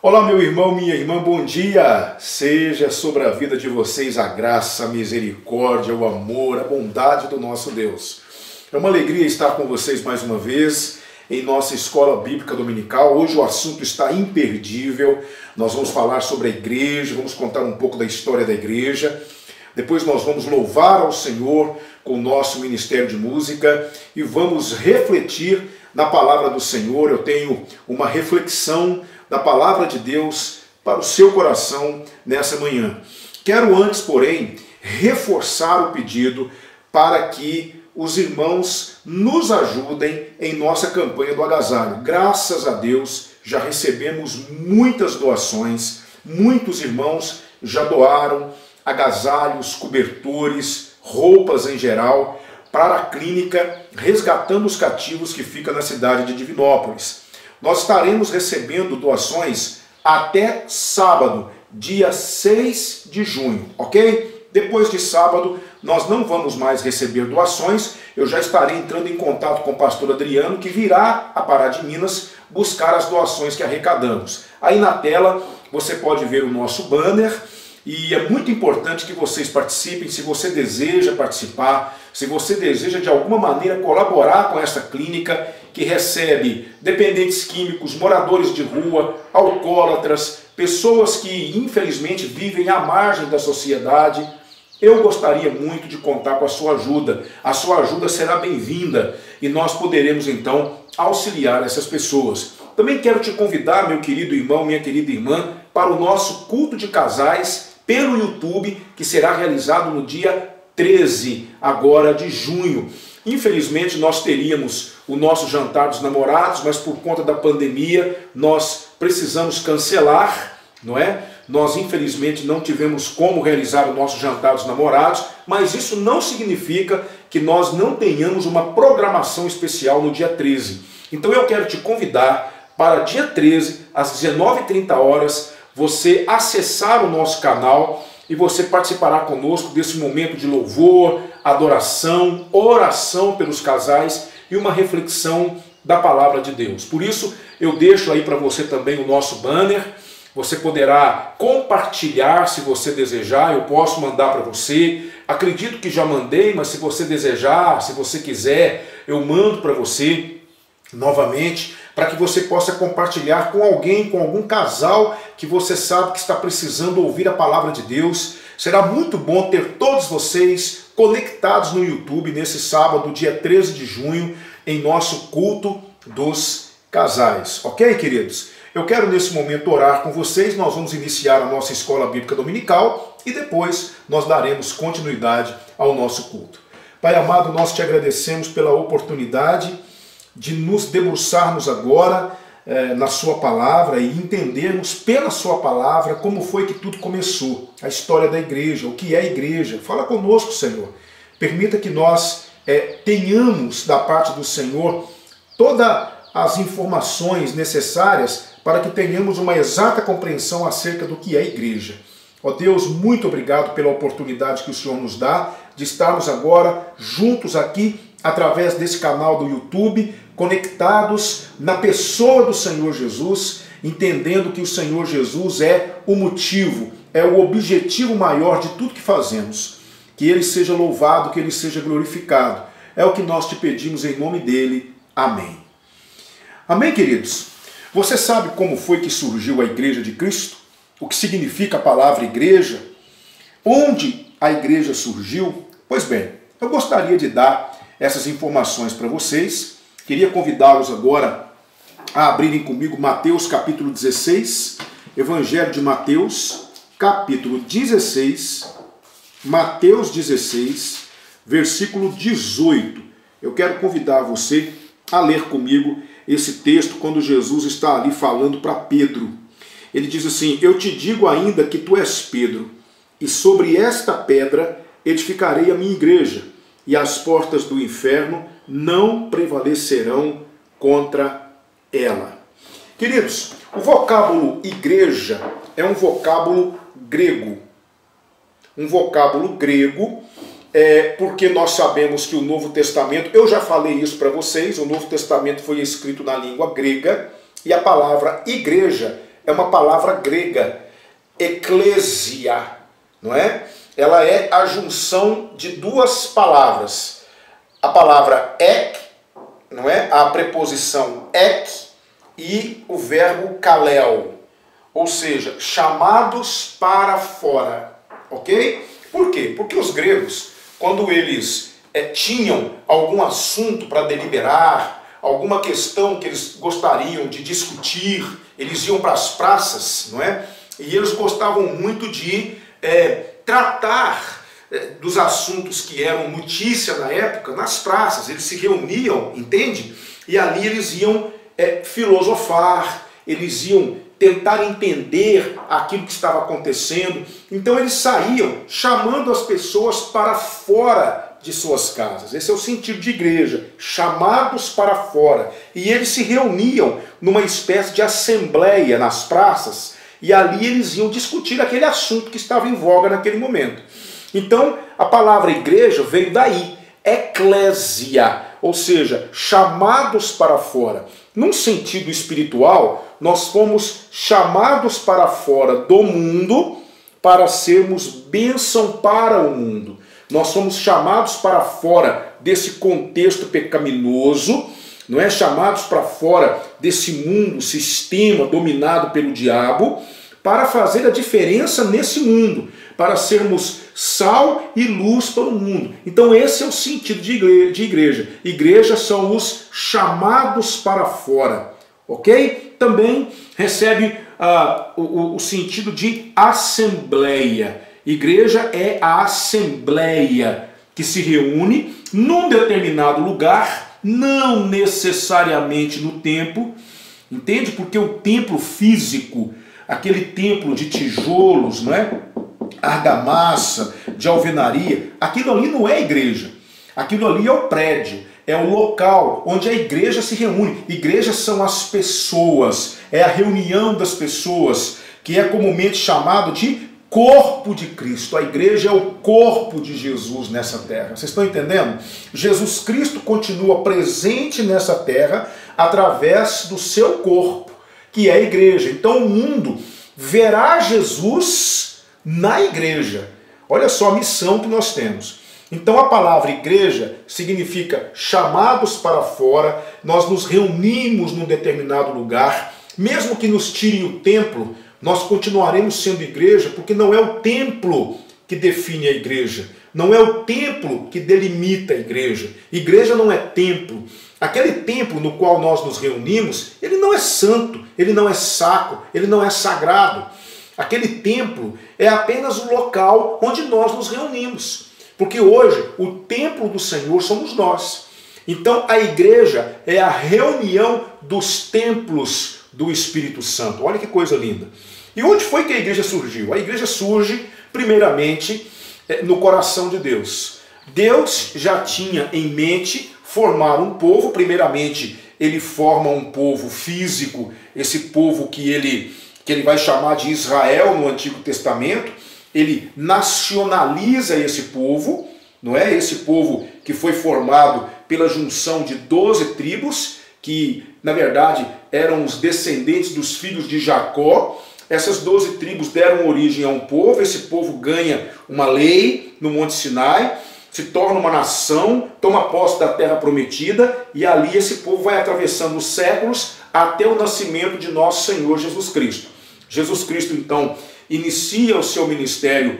Olá, meu irmão, minha irmã, bom dia! Seja sobre a vida de vocês a graça, a misericórdia, o amor, a bondade do nosso Deus. É uma alegria estar com vocês mais uma vez em nossa escola bíblica dominical. Hoje o assunto está imperdível. Nós vamos falar sobre a igreja, vamos contar um pouco da história da igreja. Depois nós vamos louvar ao Senhor com o nosso ministério de música e vamos refletir na palavra do Senhor. Eu tenho uma reflexão da palavra de Deus para o seu coração nessa manhã. Quero antes, porém, reforçar o pedido para que os irmãos nos ajudem em nossa campanha do agasalho. Graças a Deus, já recebemos muitas doações, muitos irmãos já doaram agasalhos, cobertores, roupas em geral, para a clínica Resgatando os Cativos que fica na cidade de Divinópolis. Nós estaremos recebendo doações até sábado, dia 6 de junho, ok? Depois de sábado, nós não vamos mais receber doações. Eu já estarei entrando em contato com o pastor Adriano, que virá a Pará de Minas buscar as doações que arrecadamos. Aí na tela você pode ver o nosso banner. E é muito importante que vocês participem. Se você deseja participar, se você deseja de alguma maneira colaborar com essa clínica que recebe dependentes químicos, moradores de rua, alcoólatras, pessoas que infelizmente vivem à margem da sociedade, eu gostaria muito de contar com a sua ajuda. A sua ajuda será bem-vinda e nós poderemos então auxiliar essas pessoas. Também quero te convidar, meu querido irmão, minha querida irmã, para o nosso culto de casais pelo YouTube, que será realizado no dia 13 agora de junho. Infelizmente nós teríamos o nosso jantar dos namorados, mas por conta da pandemia nós precisamos cancelar, não é? Nós infelizmente não tivemos como realizar o nosso jantar dos namorados, mas isso não significa que nós não tenhamos uma programação especial no dia 13. Então eu quero te convidar para dia 13, às 19h30, você acessar o nosso canal e você participará conosco desse momento de louvor, adoração, oração pelos casais e uma reflexão da palavra de Deus. Por isso, eu deixo aí para você também o nosso banner. Você poderá compartilhar se você desejar, eu posso mandar para você. Acredito que já mandei, mas se você desejar, se você quiser, eu mando para você novamente, para que você possa compartilhar com alguém, com algum casal que você sabe que está precisando ouvir a palavra de Deus. Será muito bom ter todos vocês conectados no YouTube nesse sábado, dia 13 de junho, em nosso culto dos casais. Ok, queridos? Eu quero nesse momento orar com vocês. Nós vamos iniciar a nossa escola bíblica dominical e depois nós daremos continuidade ao nosso culto. Pai amado, nós te agradecemos pela oportunidade de nos debruçarmos agora na sua palavra e entendermos pela sua palavra como foi que tudo começou, a história da igreja, o que é a igreja. Fala conosco, Senhor. Permita que nós tenhamos da parte do Senhor todas as informações necessárias para que tenhamos uma exata compreensão acerca do que é a igreja. Ó Deus, muito obrigado pela oportunidade que o Senhor nos dá de estarmos agora juntos aqui através desse canal do YouTube, conectados na pessoa do Senhor Jesus, entendendo que o Senhor Jesus é o motivo, é o objetivo maior de tudo que fazemos. Que Ele seja louvado, que Ele seja glorificado. É o que nós te pedimos em nome dEle. Amém. Amém, queridos? Você sabe como foi que surgiu a Igreja de Cristo? O que significa a palavra igreja? Onde a igreja surgiu? Pois bem, eu gostaria de dar essas informações para vocês. Queria convidá-los agora a abrirem comigo Mateus capítulo 16, Evangelho de Mateus, capítulo 16, Mateus 16, versículo 18. Eu quero convidar você a ler comigo esse texto quando Jesus está ali falando para Pedro. Ele diz assim: eu te digo ainda que tu és Pedro, e sobre esta pedra edificarei a minha igreja, e as portas do inferno não prevalecerão contra ela. Queridos, o vocábulo igreja é um vocábulo grego. Um vocábulo grego, porque nós sabemos que o Novo Testamento, eu já falei isso para vocês, o Novo Testamento foi escrito na língua grega, e a palavra igreja é uma palavra grega, eclésia, não é? Ela é a junção de duas palavras. A palavra ek, não é? A preposição ek e o verbo kalel, ou seja, chamados para fora, ok? Por quê? Porque os gregos, quando eles tinham algum assunto para deliberar, alguma questão que eles gostariam de discutir, eles iam para as praças, não é? E eles gostavam muito de tratar dos assuntos que eram notícia na época, nas praças. Eles se reuniam, entende? E ali eles iam filosofar, eles iam tentar entender aquilo que estava acontecendo. Então eles saíam chamando as pessoas para fora de suas casas. Esse é o sentido de igreja, chamados para fora. E eles se reuniam numa espécie de assembleia nas praças, e ali eles iam discutir aquele assunto que estava em voga naquele momento. Então, a palavra igreja veio daí, eclésia, ou seja, chamados para fora. Num sentido espiritual, nós fomos chamados para fora do mundo para sermos bênção para o mundo. Nós somos chamados para fora desse contexto pecaminoso, não é? Chamados para fora desse mundo, sistema dominado pelo diabo, para fazer a diferença nesse mundo, para sermos sal e luz para o mundo. Então esse é o sentido de igreja. Igreja são os chamados para fora, ok? Também recebe o sentido de assembleia. Igreja é a assembleia que se reúne num determinado lugar, não necessariamente no templo, entende? Porque o templo físico, aquele templo de tijolos, não é? Argamassa, de alvenaria, aquilo ali não é igreja. Aquilo ali é o prédio, é o local onde a igreja se reúne. Igrejas são as pessoas, é a reunião das pessoas, que é comumente chamado de corpo de Cristo. A igreja é o corpo de Jesus nessa terra. Vocês estão entendendo? Jesus Cristo continua presente nessa terra através do seu corpo, que é a igreja. Então o mundo verá Jesus na igreja. Olha só a missão que nós temos. Então a palavra igreja significa chamados para fora, nós nos reunimos num determinado lugar, mesmo que nos tirem o templo, nós continuaremos sendo igreja, porque não é o templo que define a igreja, não é o templo que delimita a igreja. Igreja não é templo. Aquele templo no qual nós nos reunimos, ele não é santo, ele não é sacro, ele não é sagrado. Aquele templo é apenas o local onde nós nos reunimos. Porque hoje o templo do Senhor somos nós. Então a igreja é a reunião dos templos do Espírito Santo. Olha que coisa linda. E onde foi que a igreja surgiu? A igreja surge, primeiramente, no coração de Deus. Deus já tinha em mente formar um povo. Primeiramente, ele forma um povo físico, esse povo que ele vai chamar de Israel no Antigo Testamento. Ele nacionaliza esse povo, não é? Esse povo que foi formado pela junção de 12 tribos, que na verdade eram os descendentes dos filhos de Jacó. Essas 12 tribos deram origem a um povo, esse povo ganha uma lei no Monte Sinai, se torna uma nação, toma posse da terra prometida, e ali esse povo vai atravessando os séculos até o nascimento de nosso Senhor Jesus Cristo. Jesus Cristo, então, inicia o seu ministério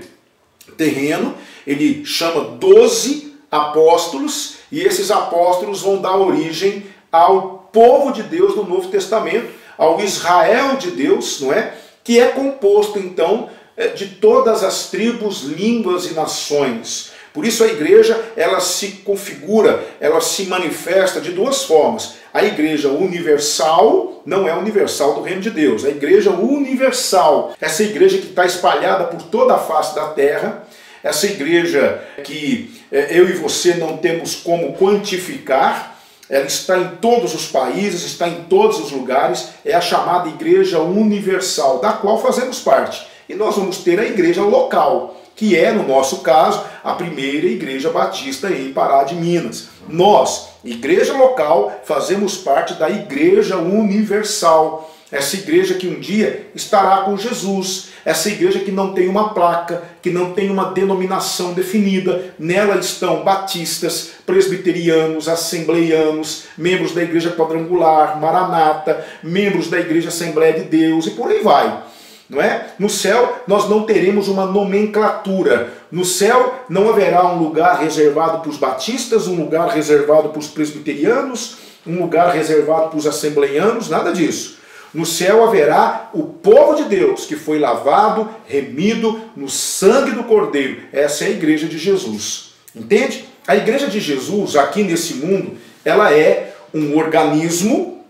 terreno, ele chama 12 apóstolos, e esses apóstolos vão dar origem ao povo de Deus no Novo Testamento, ao Israel de Deus, não é? Que é composto, então, de todas as tribos, línguas e nações. Por isso a igreja, ela se configura, ela se manifesta de duas formas. A igreja universal não é universal do reino de Deus. A igreja universal, essa igreja que está espalhada por toda a face da terra, essa igreja que eu e você não temos como quantificar, ela está em todos os países, está em todos os lugares, é a chamada igreja universal, da qual fazemos parte. E nós vamos ter a igreja local, que é, no nosso caso, a primeira igreja batista em Pará de Minas. Nós, igreja local, fazemos parte da igreja universal. essa igreja que um dia estará com Jesus, essa igreja que não tem uma placa, que não tem uma denominação definida. Nela estão batistas, presbiterianos, assembleianos, membros da igreja quadrangular, Maranata, membros da igreja Assembleia de Deus e por aí vai. Não é? No céu nós não teremos uma nomenclatura. No céu não haverá um lugar reservado para os batistas, um lugar reservado para os presbiterianos, um lugar reservado para os assembleianos, nada disso. No céu haverá o povo de Deus que foi lavado, remido no sangue do Cordeiro. Essa é a igreja de Jesus. Entende? A igreja de Jesus aqui nesse mundo, ela é um organismo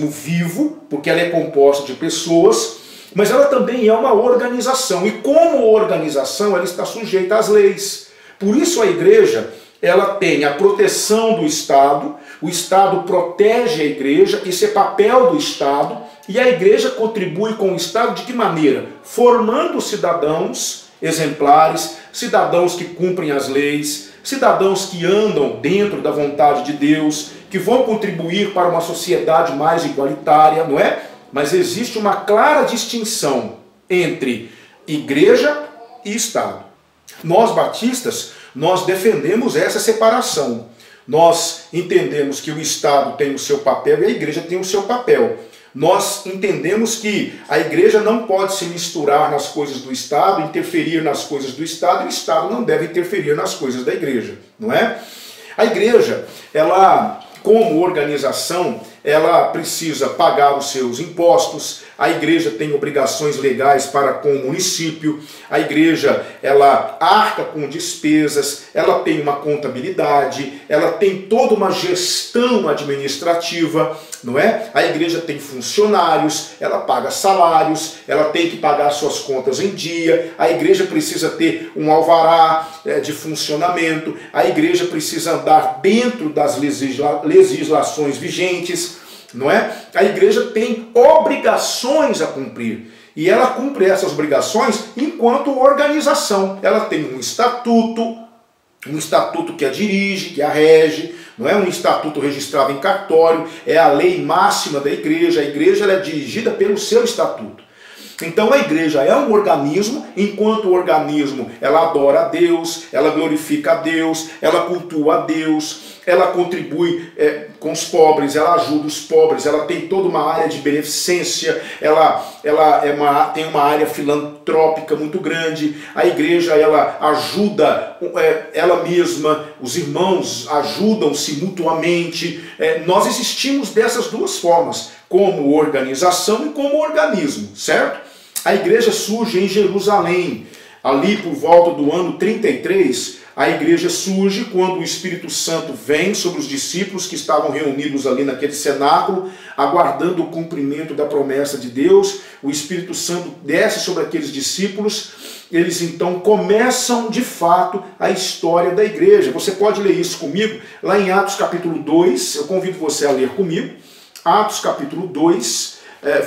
vivo, porque ela é composta de pessoas, mas ela também é uma organização. E como organização, ela está sujeita às leis. Por isso a igreja, ela tem a proteção do Estado, o Estado protege a igreja, esse é papel do Estado, e a igreja contribui com o Estado de que maneira? Formando cidadãos exemplares, cidadãos que cumprem as leis, cidadãos que andam dentro da vontade de Deus, que vão contribuir para uma sociedade mais igualitária, não é? Mas existe uma clara distinção entre igreja e Estado. Nós batistas, nós defendemos essa separação. Nós entendemos que o Estado tem o seu papel e a igreja tem o seu papel. Nós entendemos que a igreja não pode se misturar nas coisas do Estado, interferir nas coisas do Estado, e o Estado não deve interferir nas coisas da igreja, não é? A igreja, ela, como organização, ela precisa pagar os seus impostos, a igreja tem obrigações legais para com o município, a igreja ela arca com despesas, ela tem uma contabilidade, ela tem toda uma gestão administrativa, não é? A igreja tem funcionários, ela paga salários, ela tem que pagar suas contas em dia, a igreja precisa ter um alvará de funcionamento, a igreja precisa andar dentro das legislações vigentes, não é? A igreja tem obrigações a cumprir. E ela cumpre essas obrigações enquanto organização. Ela tem um estatuto que a dirige, que a rege, não é um estatuto registrado em cartório, é a lei máxima da igreja. A igreja ela é dirigida pelo seu estatuto. Então a igreja é um organismo, enquanto organismo ela adora a Deus, ela glorifica a Deus, ela cultua a Deus, ela contribui com os pobres, ela ajuda os pobres, ela tem toda uma área de beneficência, ela tem uma área filantrópica muito grande, a igreja ela ajuda ela mesma, os irmãos ajudam-se mutuamente, nós existimos dessas duas formas, como organização e como organismo, certo? A igreja surge em Jerusalém, ali por volta do ano 33, a igreja surge quando o Espírito Santo vem sobre os discípulos que estavam reunidos ali naquele cenáculo, aguardando o cumprimento da promessa de Deus. O Espírito Santo desce sobre aqueles discípulos, eles então começam de fato a história da igreja. Você pode ler isso comigo lá em Atos capítulo 2, eu convido você a ler comigo, Atos capítulo 2,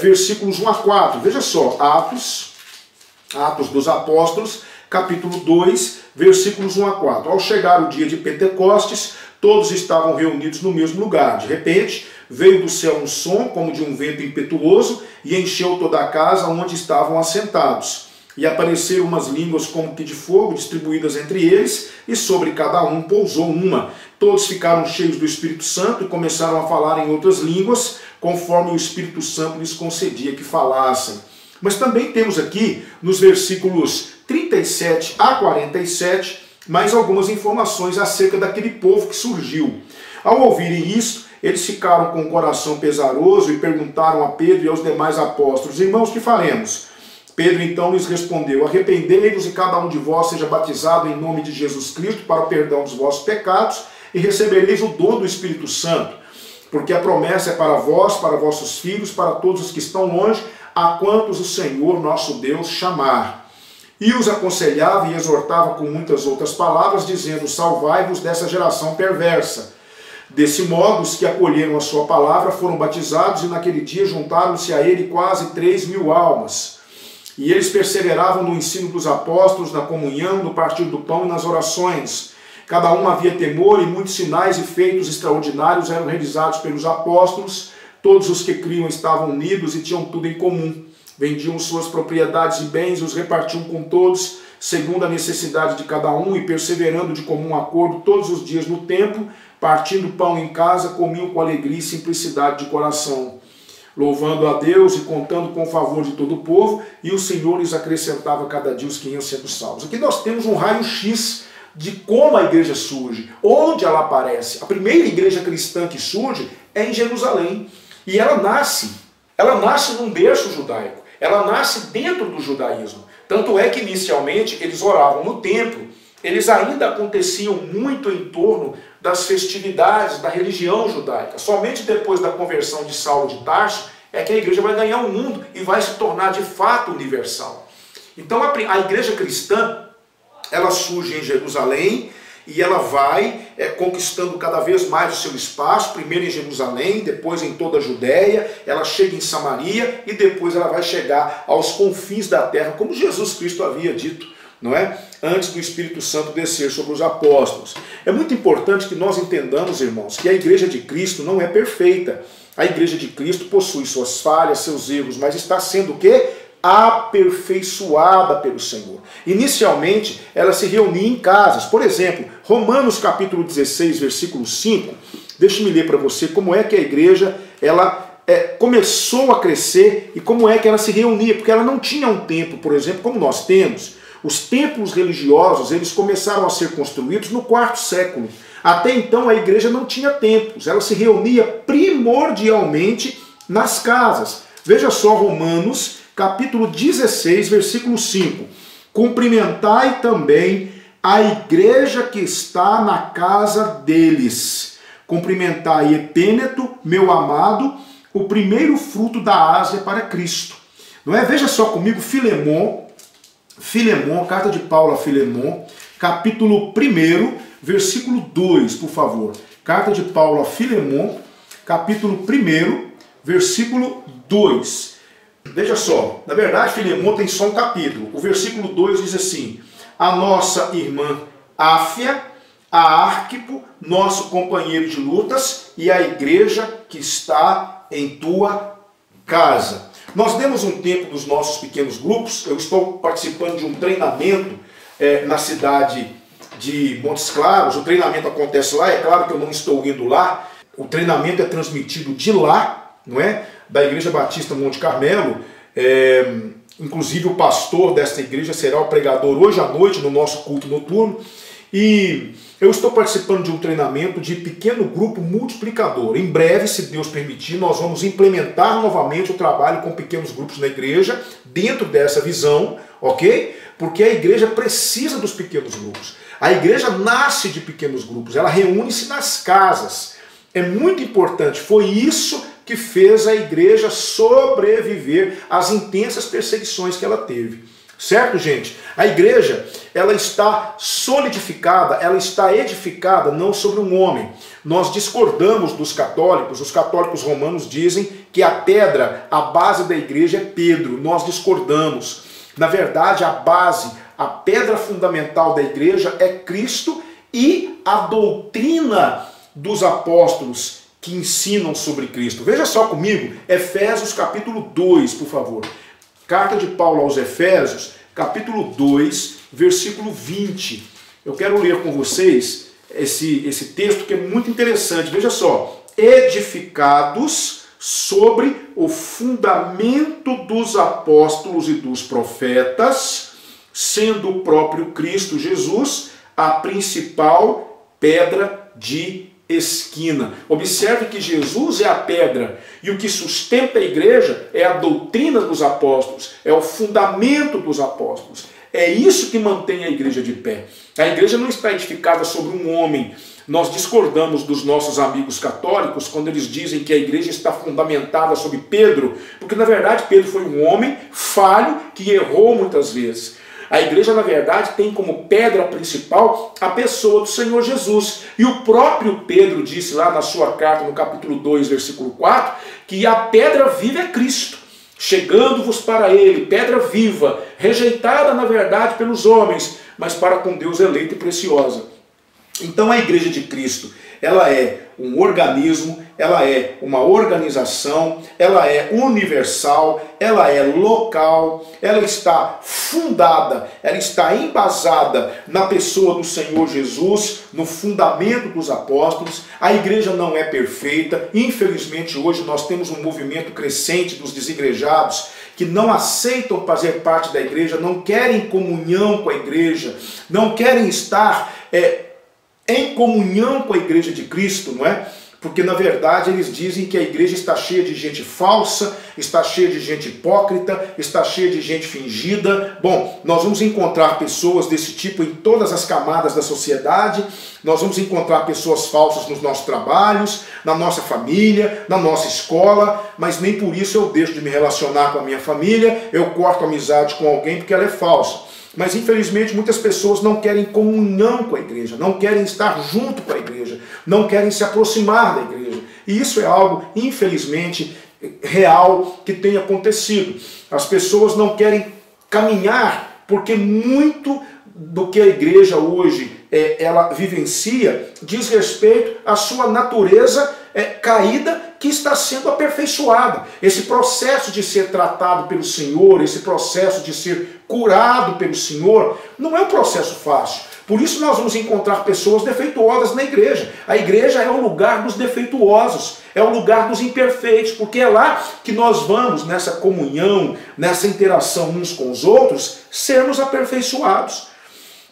versículos 1 a 4, veja só, Atos dos Apóstolos, capítulo 2, versículos 1 a 4. Ao chegar o dia de Pentecostes, todos estavam reunidos no mesmo lugar. De repente, veio do céu um som como de um vento impetuoso e encheu toda a casa onde estavam assentados. E apareceram umas línguas como que de fogo distribuídas entre eles, e sobre cada um pousou uma. Todos ficaram cheios do Espírito Santo e começaram a falar em outras línguas, conforme o Espírito Santo lhes concedia que falassem. Mas também temos aqui, nos versículos 37 a 47, mais algumas informações acerca daquele povo que surgiu. Ao ouvirem isso, eles ficaram com o coração pesaroso e perguntaram a Pedro e aos demais apóstolos: irmãos, que faremos? Pedro então lhes respondeu: arrependei-vos e cada um de vós seja batizado em nome de Jesus Cristo para o perdão dos vossos pecados e recebereis o dom do Espírito Santo, porque a promessa é para vós, para vossos filhos, para todos os que estão longe, a quantos o Senhor nosso Deus chamar. E os aconselhava e exortava com muitas outras palavras, dizendo: salvai-vos dessa geração perversa. Desse modo, os que acolheram a sua palavra foram batizados, e naquele dia juntaram-se a ele quase 3.000 almas. E eles perseveravam no ensino dos apóstolos, na comunhão, no partir do pão e nas orações. Cada um havia temor, e muitos sinais e feitos extraordinários eram realizados pelos apóstolos. Todos os que criam estavam unidos e tinham tudo em comum. Vendiam suas propriedades e bens e os repartiam com todos, segundo a necessidade de cada um, e perseverando de comum acordo todos os dias no templo, partindo pão em casa, comiam com alegria e simplicidade de coração, louvando a Deus e contando com o favor de todo o povo, e o Senhor lhes acrescentava cada dia os que iam sendo salvos. Aqui nós temos um raio-x de como a igreja surge, onde ela aparece. A primeira igreja cristã que surge é em Jerusalém, e ela nasce num berço judaico, ela nasce dentro do judaísmo. Tanto é que inicialmente eles oravam no templo, eles ainda aconteciam muito em torno das festividades da religião judaica. Somente depois da conversão de Saulo de Tarso é que a igreja vai ganhar o mundo e vai se tornar de fato universal. Então a igreja cristã, ela surge em Jerusalém e ela vai conquistando cada vez mais o seu espaço, primeiro em Jerusalém, depois em toda a Judéia, ela chega em Samaria e depois ela vai chegar aos confins da terra, como Jesus Cristo havia dito, não é? Antes do Espírito Santo descer sobre os apóstolos. É muito importante que nós entendamos, irmãos, que a igreja de Cristo não é perfeita. A igreja de Cristo possui suas falhas, seus erros, mas está sendo o quê? Aperfeiçoada pelo Senhor. Inicialmente, ela se reunia em casas. Por exemplo, Romanos capítulo 16, versículo 5, deixe-me ler para você como é que a igreja começou a crescer e como é que ela se reunia, porque ela não tinha um templo, por exemplo, como nós temos. Os templos religiosos, eles começaram a ser construídos no quarto século. Até então a igreja não tinha templos, ela se reunia primordialmente nas casas. Veja só Romanos capítulo 16, versículo 5. Cumprimentai também a igreja que está na casa deles. Cumprimentai Epêneto, meu amado, o primeiro fruto da Ásia para Cristo. Não é? Veja só comigo Filemon, carta de Paulo a Filemon, capítulo 1, versículo 2, por favor. Carta de Paulo a Filemon, capítulo 1, versículo 2. Veja só, na verdade Filemon tem só um capítulo. O versículo 2 diz assim: a nossa irmã Áfia, a Arquipo, nosso companheiro de lutas, e a igreja que está em tua casa. Nós demos um tempo dos nossos pequenos grupos. Eu estou participando de um treinamento na cidade de Montes Claros. O treinamento acontece lá, é claro que eu não estou indo lá. O treinamento é transmitido de lá, não é? Da Igreja Batista Monte Carmelo. Inclusive o pastor desta igreja será o pregador hoje à noite no nosso culto noturno. E eu estou participando de um treinamento de pequeno grupo multiplicador. Em breve, se Deus permitir, nós vamos implementar novamente o trabalho com pequenos grupos na igreja, dentro dessa visão, ok? Porque a igreja precisa dos pequenos grupos. A igreja nasce de pequenos grupos, ela reúne-se nas casas. É muito importante, foi isso que fez a igreja sobreviver às intensas perseguições que ela teve. Certo, gente? A igreja, ela está solidificada, ela está edificada não sobre um homem. Nós discordamos dos católicos. Os católicos romanos dizem que a pedra, a base da igreja é Pedro. Nós discordamos. Na verdade, a pedra fundamental da igreja é Cristo e a doutrina dos apóstolos que ensinam sobre Cristo. Veja só comigo, Efésios capítulo 2, por favor. Carta de Paulo aos Efésios, capítulo 2, versículo 20. Eu quero ler com vocês esse texto que é muito interessante. Veja só. Edificados sobre o fundamento dos apóstolos e dos profetas, sendo o próprio Cristo Jesus a principal pedra de esquina. Observe que Jesus é a pedra e o que sustenta a igreja é a doutrina dos apóstolos, é o fundamento dos apóstolos. É isso que mantém a igreja de pé. A igreja não está edificada sobre um homem. Nós discordamos dos nossos amigos católicos quando eles dizem que a igreja está fundamentada sobre Pedro, porque na verdade Pedro foi um homem falho que errou muitas vezes. A igreja, na verdade, tem como pedra principal a pessoa do Senhor Jesus. E o próprio Pedro disse lá na sua carta, no capítulo 2, versículo 4, que a pedra viva é Cristo, chegando-vos para ele, pedra viva, rejeitada, na verdade, pelos homens, mas para com Deus eleita e preciosa. Então a Igreja de Cristo, ela é um organismo, ela é uma organização, ela é universal, ela é local, ela está fundada, ela está embasada na pessoa do Senhor Jesus, no fundamento dos apóstolos. A igreja não é perfeita, infelizmente hoje nós temos um movimento crescente dos desigrejados que não aceitam fazer parte da igreja, não querem comunhão com a igreja, não querem estar em comunhão com a igreja de Cristo, não é? Porque na verdade eles dizem que a igreja está cheia de gente falsa, está cheia de gente hipócrita, está cheia de gente fingida. Bom, nós vamos encontrar pessoas desse tipo em todas as camadas da sociedade, nós vamos encontrar pessoas falsas nos nossos trabalhos, na nossa família, na nossa escola, mas nem por isso eu deixo de me relacionar com a minha família, eu corto amizade com alguém porque ela é falsa. Mas infelizmente muitas pessoas não querem comunhão com a igreja, não querem estar junto com a igreja, não querem se aproximar da igreja. E isso é algo, infelizmente, real que tem acontecido. As pessoas não querem caminhar porque muito do que a igreja hoje ela vivencia diz respeito à sua natureza caída, que está sendo aperfeiçoada. Esse processo de ser tratado pelo Senhor, esse processo de ser curado pelo Senhor, não é um processo fácil. Por isso nós vamos encontrar pessoas defeituosas na igreja. A igreja é o lugar dos defeituosos, é o lugar dos imperfeitos, porque é lá que nós vamos, nessa comunhão, nessa interação uns com os outros, sermos aperfeiçoados.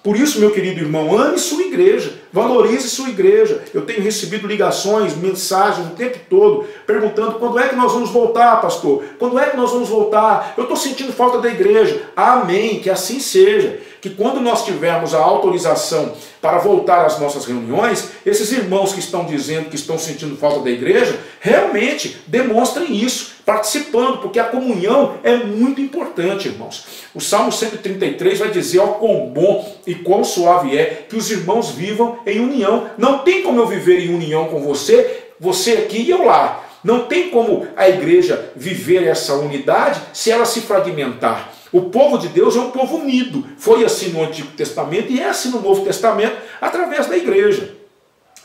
Por isso, meu querido irmão, ame sua igreja, valorize sua igreja. Eu tenho recebido ligações, mensagens o tempo todo, perguntando quando é que nós vamos voltar, pastor? Quando é que nós vamos voltar? Eu estou sentindo falta da igreja. Amém, que assim seja. Que quando nós tivermos a autorização para voltar às nossas reuniões, esses irmãos que estão dizendo que estão sentindo falta da igreja, realmente demonstrem isso, participando, porque a comunhão é muito importante, irmãos. O Salmo 133 vai dizer, ó, quão bom e quão suave é que os irmãos vivam em união. Não tem como eu viver em união com você, você aqui e eu lá. Não tem como a igreja viver essa unidade se ela se fragmentar. O povo de Deus é um povo unido. Foi assim no Antigo Testamento e é assim no Novo Testamento através da igreja.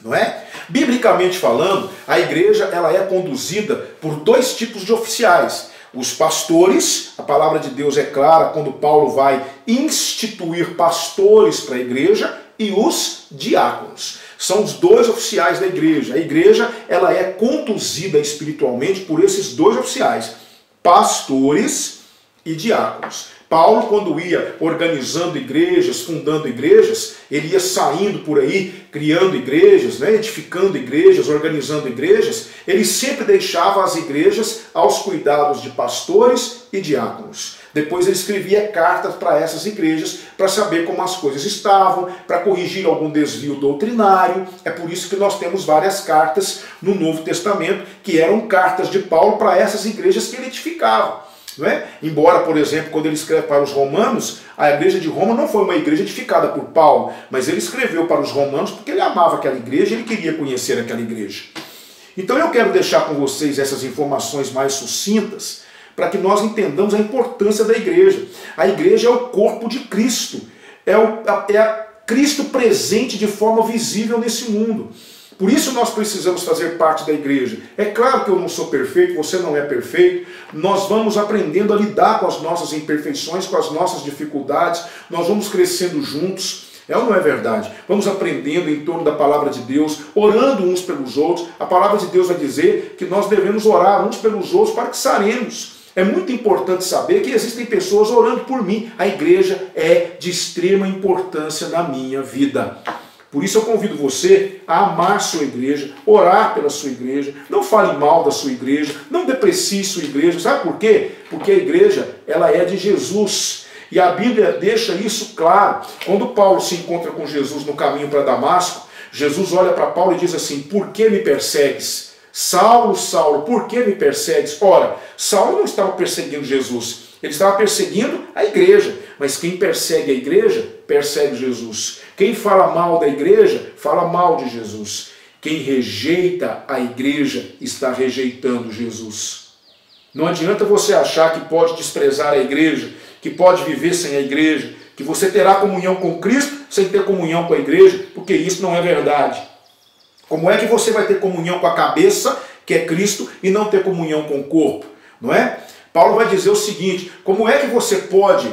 Não é? Biblicamente falando, a igreja ela é conduzida por dois tipos de oficiais. Os pastores, a palavra de Deus é clara quando Paulo vai instituir pastores para a igreja, e os diáconos. São os dois oficiais da igreja. A igreja ela é conduzida espiritualmente por esses dois oficiais, pastores e diáconos. Paulo, quando ia organizando igrejas, fundando igrejas, ele ia saindo por aí, criando igrejas, né, edificando igrejas, organizando igrejas, ele sempre deixava as igrejas aos cuidados de pastores e diáconos. Depois ele escrevia cartas para essas igrejas, para saber como as coisas estavam, para corrigir algum desvio doutrinário. É por isso que nós temos várias cartas no Novo Testamento, que eram cartas de Paulo para essas igrejas que ele edificava. Não é? Embora, por exemplo, quando ele escreve para os romanos, a igreja de Roma não foi uma igreja edificada por Paulo, mas ele escreveu para os romanos porque ele amava aquela igreja e ele queria conhecer aquela igreja. Então eu quero deixar com vocês essas informações mais sucintas para que nós entendamos a importância da igreja. A igreja é o corpo de Cristo, é Cristo presente de forma visível nesse mundo. Por isso nós precisamos fazer parte da igreja. É claro que eu não sou perfeito, você não é perfeito. Nós vamos aprendendo a lidar com as nossas imperfeições, com as nossas dificuldades. Nós vamos crescendo juntos. É ou não é verdade? Vamos aprendendo em torno da palavra de Deus, orando uns pelos outros. A palavra de Deus vai dizer que nós devemos orar uns pelos outros para que saremos. É muito importante saber que existem pessoas orando por mim. A igreja é de extrema importância na minha vida. Por isso eu convido você a amar sua igreja, orar pela sua igreja, não fale mal da sua igreja, não deprecie sua igreja. Sabe por quê? Porque a igreja ela é de Jesus. E a Bíblia deixa isso claro. Quando Paulo se encontra com Jesus no caminho para Damasco, Jesus olha para Paulo e diz assim, por que me persegues? Saulo, Saulo, por que me persegues? Ora, Saulo não estava perseguindo Jesus, ele estava perseguindo a igreja. Mas quem persegue a igreja, persegue Jesus. Quem fala mal da igreja, fala mal de Jesus. Quem rejeita a igreja, está rejeitando Jesus. Não adianta você achar que pode desprezar a igreja, que pode viver sem a igreja, que você terá comunhão com Cristo sem ter comunhão com a igreja, porque isso não é verdade. Como é que você vai ter comunhão com a cabeça, que é Cristo, e não ter comunhão com o corpo? Não é? Paulo vai dizer o seguinte: como é que você pode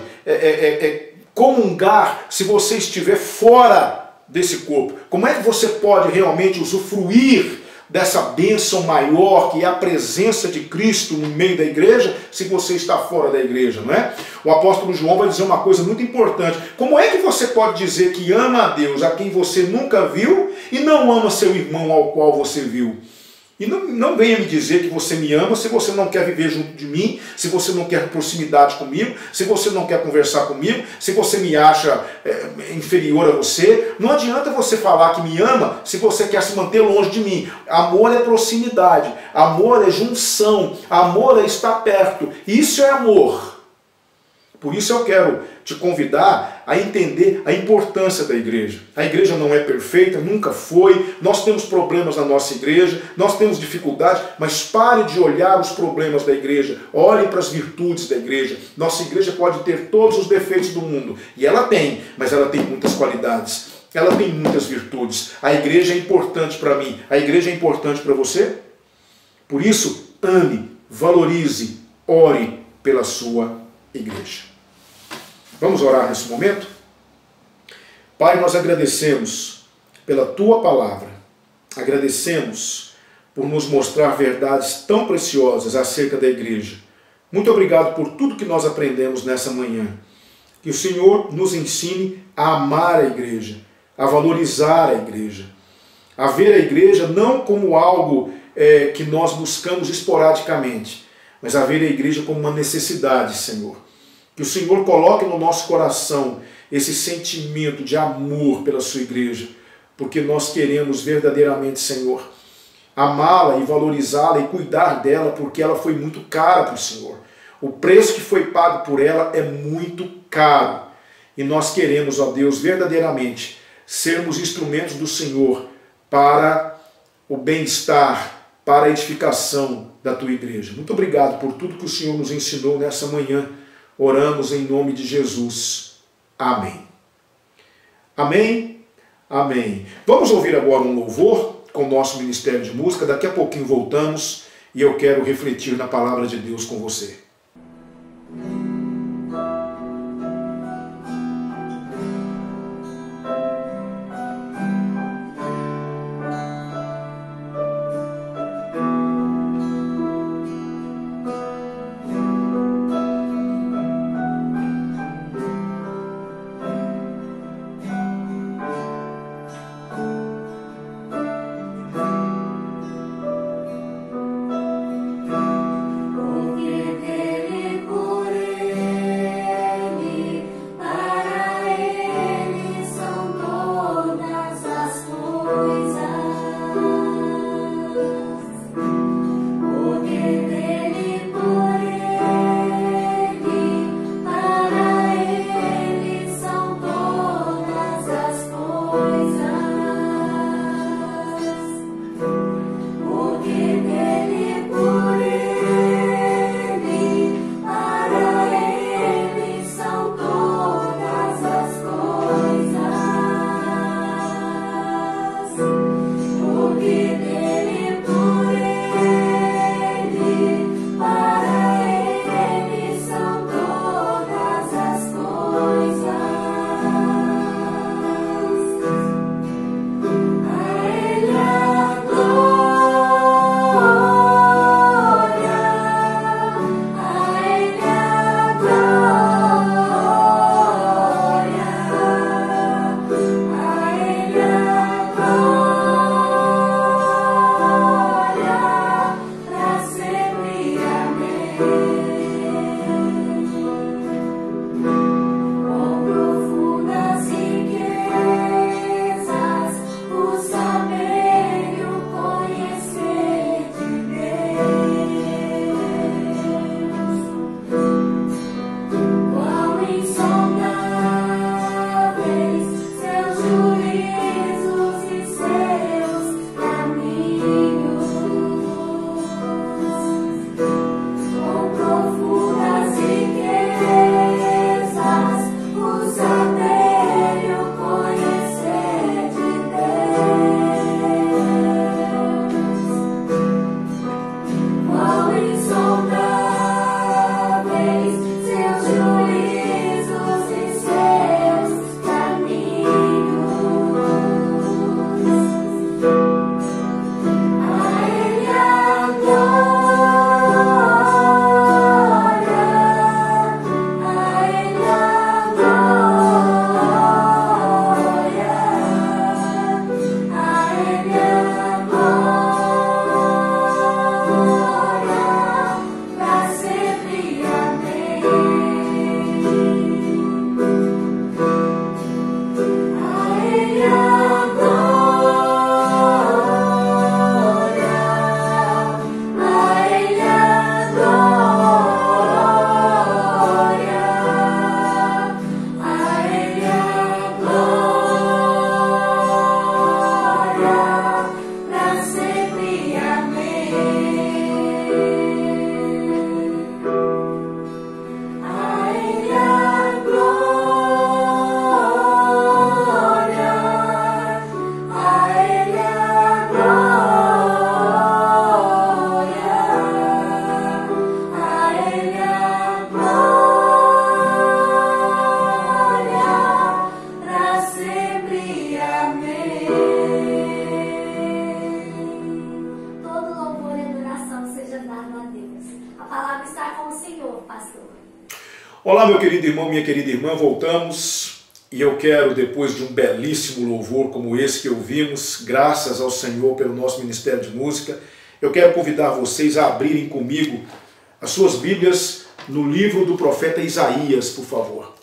comungar se você estiver fora desse corpo? Como é que você pode realmente usufruir dessa bênção maior que é a presença de Cristo no meio da igreja se você está fora da igreja, não é? O apóstolo João vai dizer uma coisa muito importante: como é que você pode dizer que ama a Deus a quem você nunca viu e não ama seu irmão ao qual você viu? E não venha me dizer que você me ama se você não quer viver junto de mim, se você não quer proximidade comigo, se você não quer conversar comigo, se você me acha inferior a você. Não adianta você falar que me ama se você quer se manter longe de mim. Amor é proximidade, amor é junção, amor é estar perto. Isso é amor. Por isso eu quero te convidar a entender a importância da igreja. A igreja não é perfeita, nunca foi. Nós temos problemas na nossa igreja, nós temos dificuldades, mas pare de olhar os problemas da igreja. Olhe para as virtudes da igreja. Nossa igreja pode ter todos os defeitos do mundo, e ela tem, mas ela tem muitas qualidades. Ela tem muitas virtudes. A igreja é importante para mim. A igreja é importante para você? Por isso, ame, valorize, ore pela sua igreja. Vamos orar nesse momento? Pai, nós agradecemos pela Tua palavra. Agradecemos por nos mostrar verdades tão preciosas acerca da igreja. Muito obrigado por tudo que nós aprendemos nessa manhã. Que o Senhor nos ensine a amar a igreja, a valorizar a igreja, a ver a igreja não como algo que nós buscamos esporadicamente, mas a ver a igreja como uma necessidade, Senhor. Que o Senhor coloque no nosso coração esse sentimento de amor pela sua igreja, porque nós queremos verdadeiramente, Senhor, amá-la e valorizá-la e cuidar dela, porque ela foi muito cara para o Senhor. O preço que foi pago por ela é muito caro. E nós queremos, ó Deus, verdadeiramente sermos instrumentos do Senhor para o bem-estar, para a edificação da tua igreja. Muito obrigado por tudo que o Senhor nos ensinou nessa manhã. Oramos em nome de Jesus. Amém. Amém. Amém. Vamos ouvir agora um louvor com o nosso Ministério de Música. Daqui a pouquinho voltamos e eu quero refletir na palavra de Deus com você. Porque Olá, meu querido irmão, minha querida irmã, voltamos e eu quero, depois de um belíssimo louvor como esse que ouvimos, graças ao Senhor pelo nosso Ministério de Música, eu quero convidar vocês a abrirem comigo as suas Bíblias no livro do profeta Isaías, por favor.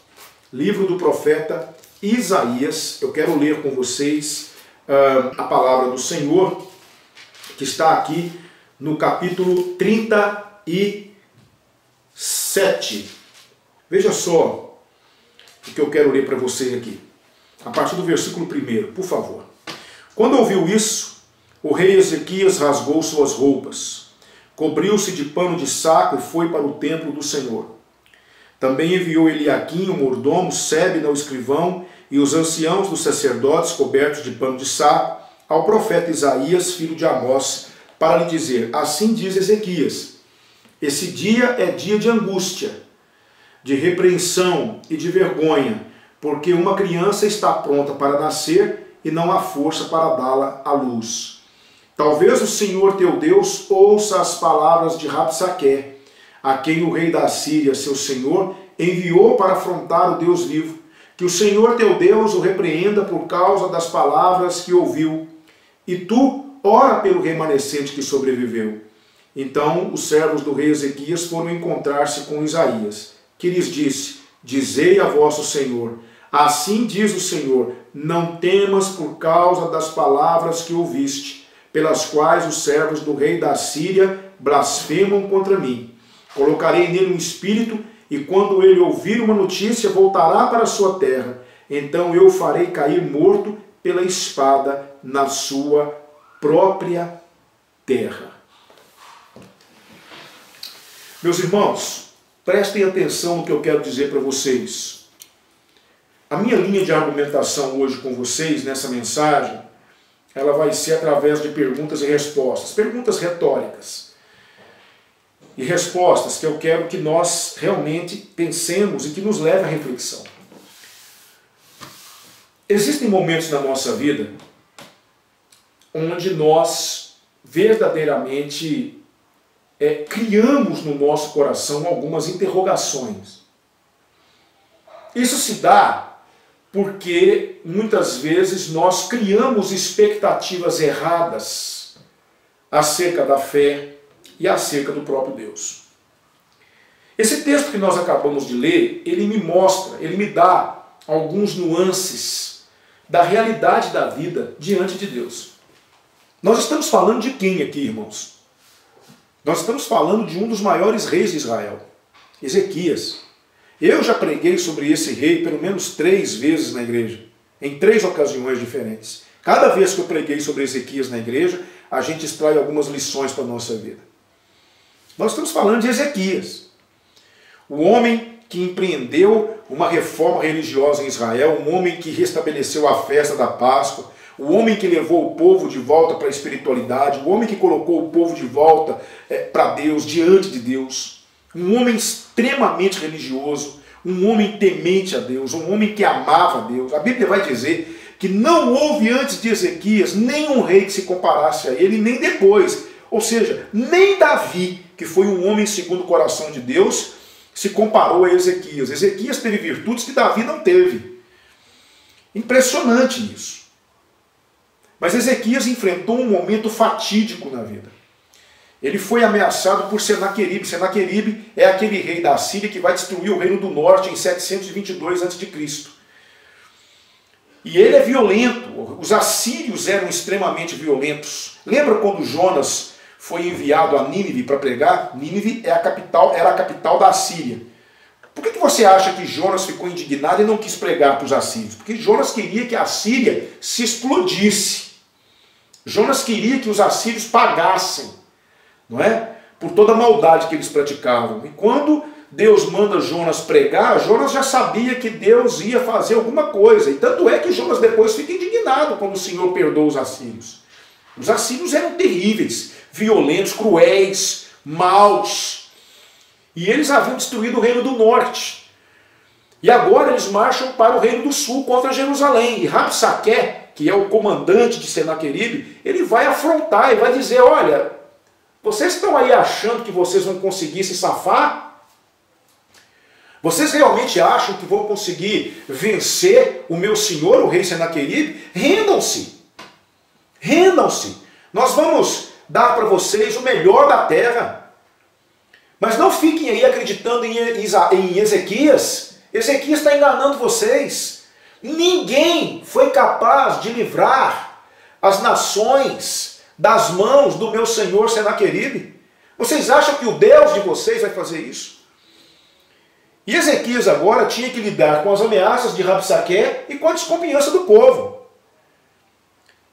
Livro do profeta Isaías, eu quero ler com vocês a palavra do Senhor, que está aqui no capítulo 37. Veja só o que eu quero ler para vocês aqui, a partir do versículo 1, por favor. Quando ouviu isso, o rei Ezequias rasgou suas roupas, cobriu-se de pano de saco e foi para o templo do Senhor. Também enviou Eliaquim, o mordomo, Sebna, o escrivão, e os anciãos dos sacerdotes, cobertos de pano de saco, ao profeta Isaías, filho de Amós, para lhe dizer: assim diz Ezequias, esse dia é dia de angústia, de repreensão e de vergonha, porque uma criança está pronta para nascer e não há força para dá-la à luz. Talvez o Senhor teu Deus ouça as palavras de Rabsaque, a quem o rei da Assíria, seu senhor, enviou para afrontar o Deus vivo. Que o Senhor teu Deus o repreenda por causa das palavras que ouviu. E tu ora pelo remanescente que sobreviveu. Então os servos do rei Ezequias foram encontrar-se com Isaías, que lhes disse: dizei a vosso Senhor, assim diz o Senhor, não temas por causa das palavras que ouviste, pelas quais os servos do rei da Síria blasfemam contra mim. Colocarei nele um espírito, e quando ele ouvir uma notícia, voltará para a sua terra. Então eu o farei cair morto pela espada na sua própria terra. Meus irmãos, prestem atenção no que eu quero dizer para vocês. A minha linha de argumentação hoje com vocês, nessa mensagem, ela vai ser através de perguntas e respostas, perguntas retóricas. E respostas que eu quero que nós realmente pensemos e que nos leve à reflexão. Existem momentos na nossa vida onde nós verdadeiramente criamos no nosso coração algumas interrogações. Isso se dá porque muitas vezes nós criamos expectativas erradas acerca da fé e acerca do próprio Deus. Esse texto que nós acabamos de ler, ele me mostra, ele me dá alguns nuances da realidade da vida diante de Deus. Nós estamos falando de quem aqui, irmãos? Nós estamos falando de um dos maiores reis de Israel, Ezequias. Eu já preguei sobre esse rei pelo menos 3 vezes na igreja, em 3 ocasiões diferentes. Cada vez que eu preguei sobre Ezequias na igreja, a gente extrai algumas lições para a nossa vida. Nós estamos falando de Ezequias, o homem que empreendeu uma reforma religiosa em Israel, um homem que restabeleceu a festa da Páscoa, o homem que levou o povo de volta para a espiritualidade, o homem que colocou o povo de volta para Deus, diante de Deus, um homem extremamente religioso, um homem temente a Deus, um homem que amava a Deus. A Bíblia vai dizer que não houve antes de Ezequias nenhum rei que se comparasse a ele, nem depois. Ou seja, nem Davi, que foi um homem segundo o coração de Deus, se comparou a Ezequias. Ezequias teve virtudes que Davi não teve. Impressionante isso. Mas Ezequias enfrentou um momento fatídico na vida. Ele foi ameaçado por Senaqueribe. Senaqueribe é aquele rei da Síria que vai destruir o reino do norte em 722 a.C. E ele é violento. Os assírios eram extremamente violentos. Lembra quando Jonas foi enviado a Nínive para pregar? Nínive era a capital da Assíria. Por que você acha que Jonas ficou indignado e não quis pregar para os assírios? Porque Jonas queria que a Síria se explodisse. Jonas queria que os assírios pagassem, não é? Por toda a maldade que eles praticavam. E quando Deus manda Jonas pregar, Jonas já sabia que Deus ia fazer alguma coisa. E tanto é que Jonas depois fica indignado quando o Senhor perdoa os assírios. Os assírios eram terríveis, violentos, cruéis, maus. E eles haviam destruído o reino do norte. E agora eles marcham para o reino do sul, contra Jerusalém. E Rabsaque, que é o comandante de Senaqueribe, ele vai afrontar e vai dizer: olha, vocês estão aí achando que vocês vão conseguir se safar? Vocês realmente acham que vão conseguir vencer o meu senhor, o rei Senaqueribe? Rendam-se. Rendam-se. Nós vamos dar para vocês o melhor da terra. Mas não fiquem aí acreditando em Ezequias. Ezequias está enganando vocês. Ninguém foi capaz de livrar as nações das mãos do meu senhor Senaqueribe. Vocês acham que o Deus de vocês vai fazer isso? E Ezequias agora tinha que lidar com as ameaças de Rabsaque e com a desconfiança do povo.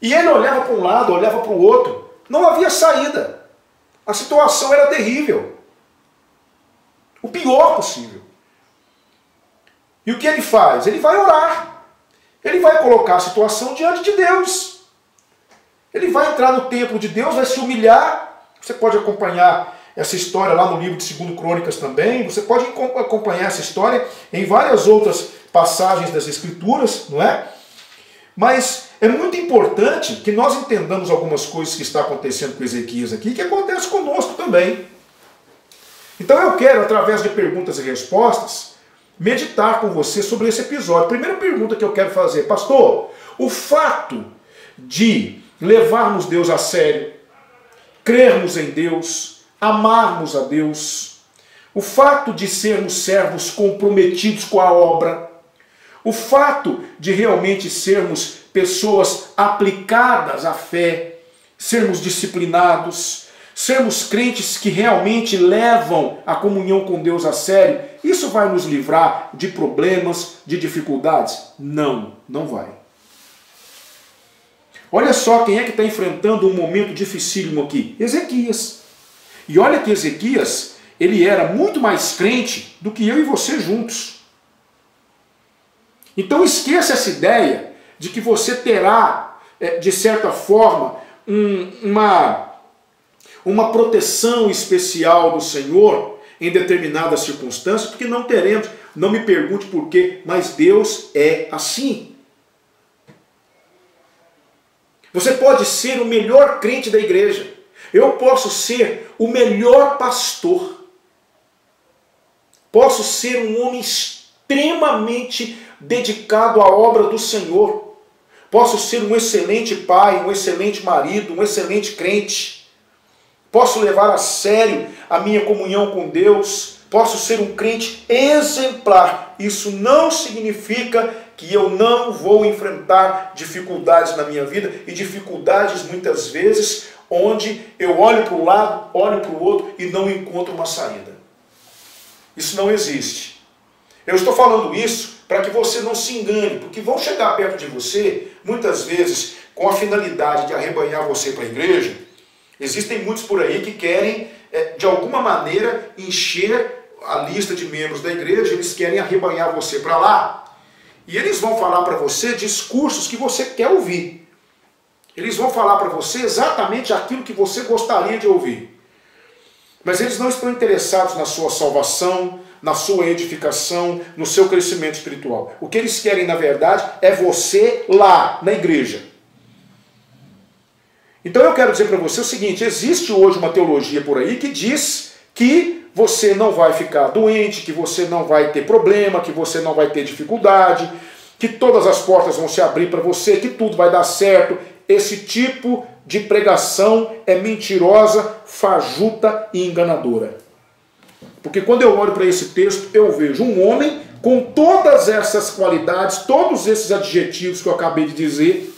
E ele olhava para um lado, olhava para o outro. Não havia saída. A situação era terrível. O pior possível. E o que ele faz? Ele vai orar. Ele vai colocar a situação diante de Deus. Ele vai entrar no templo de Deus, vai se humilhar. Você pode acompanhar essa história lá no livro de 2 Crônicas também. Você pode acompanhar essa história em várias outras passagens das Escrituras, não é? Mas é muito importante que nós entendamos algumas coisas que está acontecendo com Ezequias aqui, que acontece conosco também. Então eu quero, através de perguntas e respostas, meditar com você sobre esse episódio. Primeira pergunta que eu quero fazer: pastor, o fato de levarmos Deus a sério, crermos em Deus, amarmos a Deus, o fato de sermos servos comprometidos com a obra, o fato de realmente sermos pessoas aplicadas à fé, sermos disciplinados, sermos crentes que realmente levam a comunhão com Deus a sério, isso vai nos livrar de problemas, de dificuldades? Não, não vai. Olha só quem é que está enfrentando um momento dificílimo aqui. Ezequias. E olha que Ezequias, ele era muito mais crente do que eu e você juntos. Então esqueça essa ideia de que você terá, de certa forma, uma proteção especial do Senhor em determinadas circunstâncias, porque não teremos. Não me pergunte por quê, mas Deus é assim. Você pode ser o melhor crente da igreja. Eu posso ser o melhor pastor. Posso ser um homem extremamente dedicado à obra do Senhor. Posso ser um excelente pai, um excelente marido, um excelente crente. Posso levar a sério a minha comunhão com Deus. Posso ser um crente exemplar. Isso não significa que eu não vou enfrentar dificuldades na minha vida, e dificuldades muitas vezes onde eu olho para um lado, olho para o outro e não encontro uma saída. Isso não existe. Eu estou falando isso para que você não se engane, porque vão chegar perto de você, muitas vezes, com a finalidade de arrebanhar você para a igreja. Existem muitos por aí que querem, de alguma maneira, encher a lista de membros da igreja, eles querem arrebanhar você para lá. E eles vão falar para você discursos que você quer ouvir. Eles vão falar para você exatamente aquilo que você gostaria de ouvir. Mas eles não estão interessados na sua salvação, na sua edificação, no seu crescimento espiritual. O que eles querem, na verdade, é você lá, na igreja. Então eu quero dizer para você o seguinte: existe hoje uma teologia por aí que diz que você não vai ficar doente, que você não vai ter problema, que você não vai ter dificuldade, que todas as portas vão se abrir para você, que tudo vai dar certo. Esse tipo de pregação é mentirosa, fajuta e enganadora. Porque quando eu olho para esse texto, eu vejo um homem com todas essas qualidades, todos esses adjetivos que eu acabei de dizer,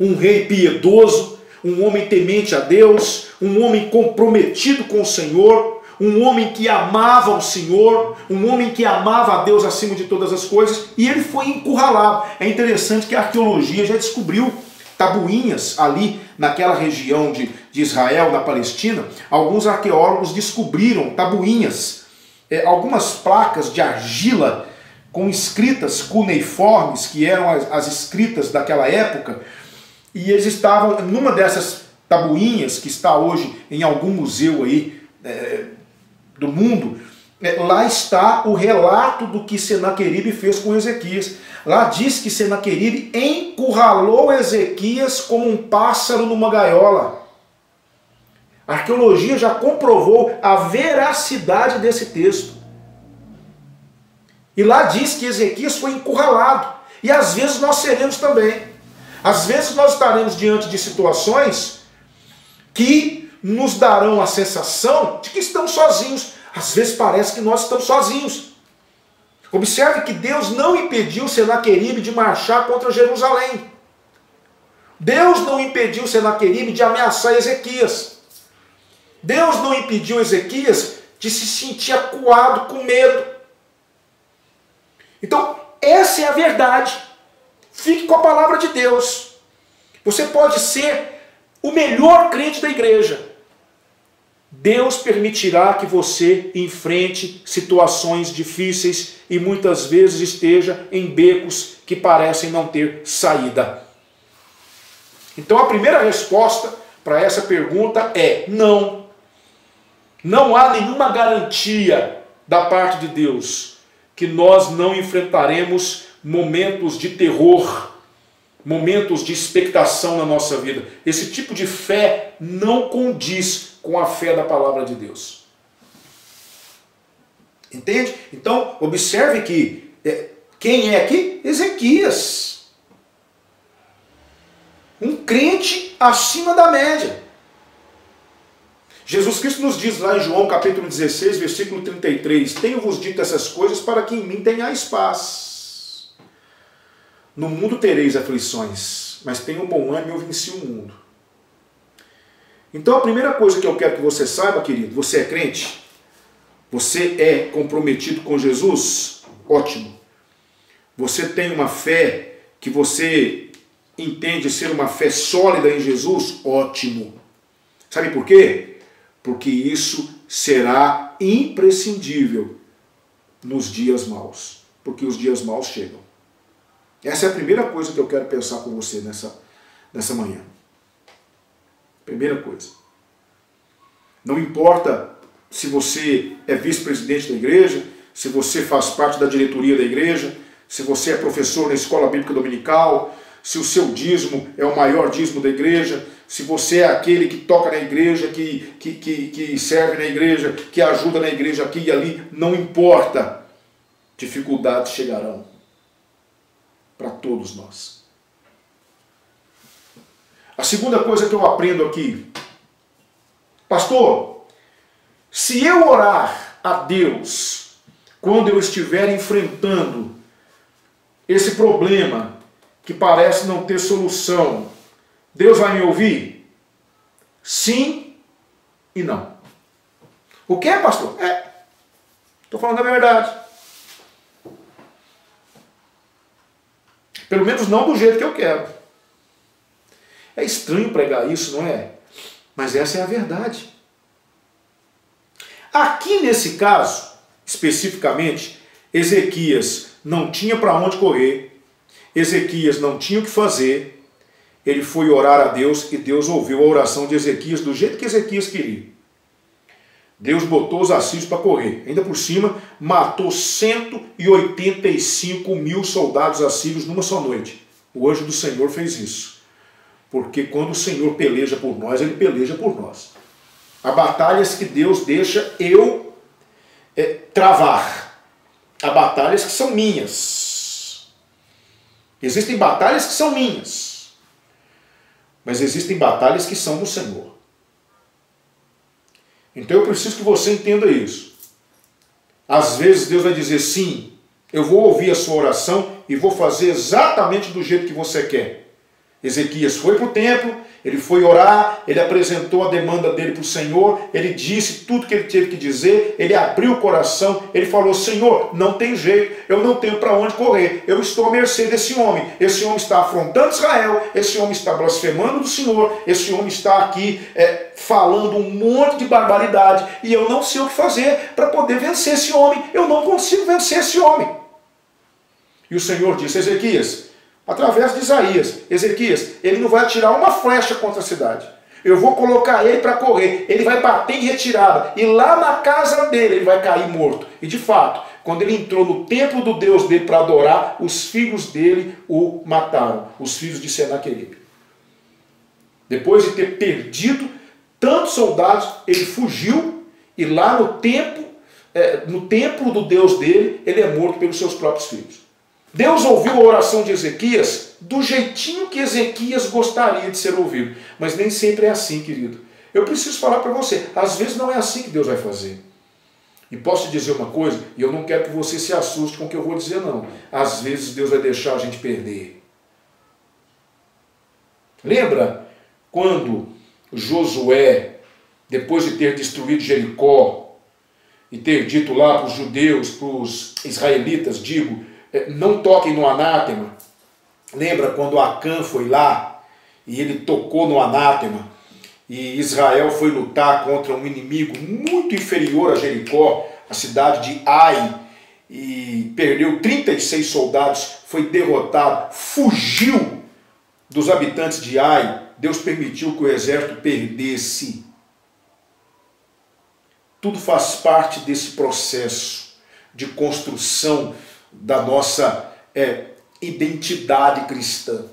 um rei piedoso, um homem temente a Deus, um homem comprometido com o Senhor, um homem que amava o Senhor, um homem que amava a Deus acima de todas as coisas, e ele foi encurralado. É interessante que a arqueologia já descobriu tabuinhas ali naquela região de Israel, na Palestina. Alguns arqueólogos descobriram tabuinhas, algumas placas de argila com escritas cuneiformes, que eram as escritas daquela época, e eles estavam numa dessas tabuinhas, que está hoje em algum museu aí do mundo. Lá está o relato do que Senaqueribe fez com Ezequias. Lá diz que Senaqueribe encurralou Ezequias como um pássaro numa gaiola. A arqueologia já comprovou a veracidade desse texto. E lá diz que Ezequias foi encurralado. E às vezes nós seremos também. Às vezes nós estaremos diante de situações que nos darão a sensação de que estamos sozinhos. Às vezes parece que nós estamos sozinhos. Observe que Deus não impediu Senaqueribe de marchar contra Jerusalém. Deus não impediu Senaqueribe de ameaçar Ezequias. Deus não impediu Ezequias de se sentir acuado com medo. Então, essa é a verdade. Fique com a palavra de Deus. Você pode ser o melhor crente da igreja. Deus permitirá que você enfrente situações difíceis e muitas vezes esteja em becos que parecem não ter saída. Então a primeira resposta para essa pergunta é não. Não há nenhuma garantia da parte de Deus que nós não enfrentaremos momentos de terror, momentos de expectação na nossa vida. Esse tipo de fé não condiz com a fé da palavra de Deus. Entende? Então, observe que quem é aqui? Ezequias. Um crente acima da média. Jesus Cristo nos diz lá em João capítulo 16, versículo 33, tenho-vos dito essas coisas para que em mim tenhais paz. No mundo tereis aflições, mas tenham bom ânimo, eu venci o mundo. Então a primeira coisa que eu quero que você saiba, querido, você é crente? Você é comprometido com Jesus? Ótimo. Você tem uma fé que você entende ser uma fé sólida em Jesus? Ótimo. Sabe por quê? Porque isso será imprescindível nos dias maus. Porque os dias maus chegam. Essa é a primeira coisa que eu quero pensar com você nessa manhã. Primeira coisa. Não importa se você é vice-presidente da igreja, se você faz parte da diretoria da igreja, se você é professor na escola bíblica dominical, se o seu dízimo é o maior dízimo da igreja, se você é aquele que toca na igreja, que serve na igreja, que ajuda na igreja aqui e ali, não importa. Dificuldades chegarão para todos nós. A segunda coisa que eu aprendo aqui, pastor, se eu orar a Deus quando eu estiver enfrentando esse problema que parece não ter solução, Deus vai me ouvir? Sim e não. O que é, pastor? Estou falando a verdade. Pelo menos não do jeito que eu quero. É estranho pregar isso, não é? Mas essa é a verdade. Aqui nesse caso, especificamente, Ezequias não tinha para onde correr, Ezequias não tinha o que fazer, ele foi orar a Deus e Deus ouviu a oração de Ezequias do jeito que Ezequias queria. Deus botou os assírios para correr. Ainda por cima, matou 185 mil soldados assírios numa só noite. O anjo do Senhor fez isso. Porque quando o Senhor peleja por nós, Ele peleja por nós. Há batalhas que Deus deixa eu travar. Há batalhas que são minhas. Existem batalhas que são minhas. Mas existem batalhas que são do Senhor. Então eu preciso que você entenda isso. Às vezes Deus vai dizer sim, eu vou ouvir a sua oração e vou fazer exatamente do jeito que você quer. Ezequias foi para o templo, ele foi orar, ele apresentou a demanda dele para o Senhor, ele disse tudo que ele teve que dizer, ele abriu o coração, ele falou, Senhor, não tem jeito, eu não tenho para onde correr, eu estou à mercê desse homem, esse homem está afrontando Israel, esse homem está blasfemando do Senhor, esse homem está aqui falando um monte de barbaridade, e eu não sei o que fazer para poder vencer esse homem, eu não consigo vencer esse homem. E o Senhor disse, Ezequias, através de Isaías, Ezequias, ele não vai atirar uma flecha contra a cidade. Eu vou colocar ele para correr, ele vai bater em retirada, e lá na casa dele ele vai cair morto. E de fato, quando ele entrou no templo do Deus dele para adorar, os filhos dele o mataram, os filhos de Senaqueribe. Depois de ter perdido tantos soldados, ele fugiu, e lá no templo no templo do Deus dele, ele é morto pelos seus próprios filhos. Deus ouviu a oração de Ezequias do jeitinho que Ezequias gostaria de ser ouvido. Mas nem sempre é assim, querido. Eu preciso falar para você, às vezes não é assim que Deus vai fazer. E posso te dizer uma coisa, e eu não quero que você se assuste com o que eu vou dizer, não. Às vezes Deus vai deixar a gente perder. Lembra quando Josué, depois de ter destruído Jericó, e ter dito lá para os judeus, para os israelitas, digo, não toquem no anátema. Lembra quando Acã foi lá e ele tocou no anátema e Israel foi lutar contra um inimigo muito inferior a Jericó, a cidade de Ai, e perdeu 36 soldados, foi derrotado, fugiu dos habitantes de Ai. Deus permitiu que o exército perdesse. Tudo faz parte desse processo de construção da nossa identidade cristã.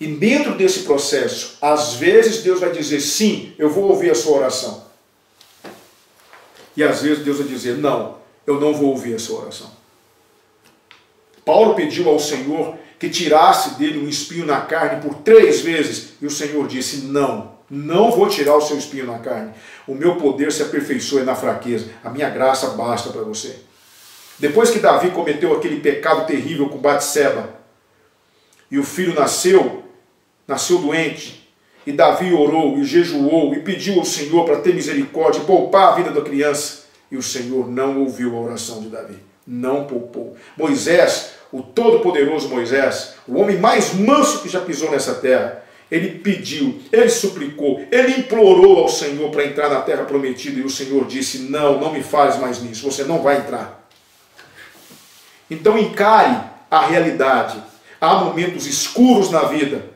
E dentro desse processo, às vezes Deus vai dizer, sim, eu vou ouvir a sua oração. E às vezes Deus vai dizer, não, eu não vou ouvir a sua oração. Paulo pediu ao Senhor que tirasse dele um espinho na carne por 3 vezes. E o Senhor disse, não vou tirar o seu espinho na carne. O meu poder se aperfeiçoa na fraqueza. A minha graça basta para você. Depois que Davi cometeu aquele pecado terrível com Batseba, e o filho nasceu doente, e Davi orou e jejuou e pediu ao Senhor para ter misericórdia e poupar a vida da criança, e o Senhor não ouviu a oração de Davi, não poupou. Moisés, o todo-poderoso Moisés, o homem mais manso que já pisou nessa terra, ele pediu, ele suplicou, ele implorou ao Senhor para entrar na terra prometida, e o Senhor disse, não me fales mais nisso, você não vai entrar. Então encare a realidade. Há momentos escuros na vida,